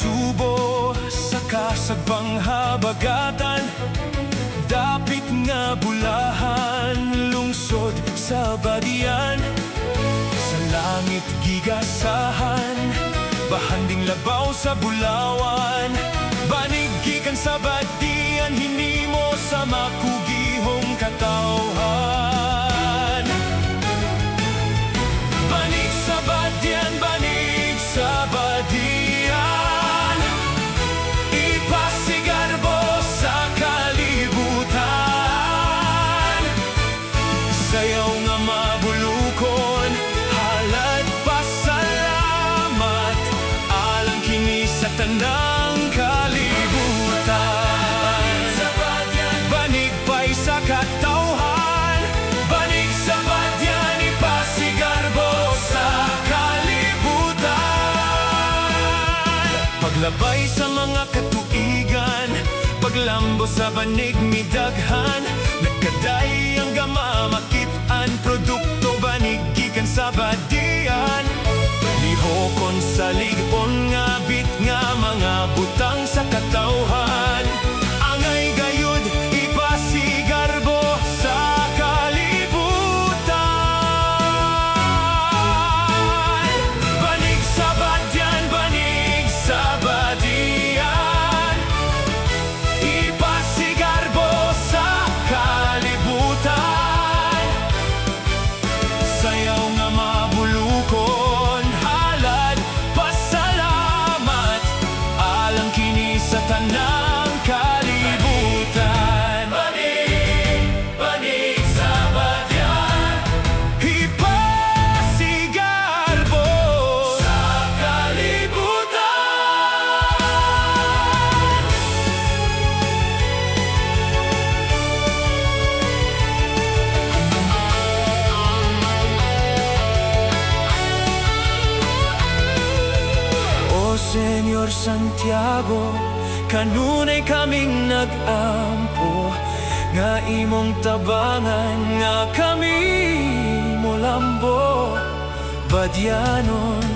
Subo sa kasagbang habagatan, dapit nga bulahan, lungsod sa badian. Sa langit gigasahan, bahanding labaw sa bulawan. Banigikan sa badian, hinimo sa makugihong katawhan. Banig sa badian, banig sa badian, ipasigarbo sa kalibutan. Sayaw nga mabulukon, halad pasalamat, alang kini sa tanang kalibutan. Banig pa'y sa katawhan, banig sa badyan, ipasigarbo sa kalibutan. Paglabay sa mga katuigan, paglambo sa banig midaghan, nagkaday ang gamamakitan, produkto banig gikan sa badian. Lihokon sa ligon nga bit nga mga butang sa katawhan, angay gayud ipasigarbo sa kalibutan. Banig sa badyan, banig sa badian, ipasigarbo sa kalibutan. Sayaw nga mabulukon, halad pasalamat, alang kini sa tanang kalibutan. Banig, banig sa badyan, ipasigarbo sa kalibutan. O Senyor Santiago, kanunay kaming nag-ampo, nga imong tabangan, nga kami molambo. Badyanon,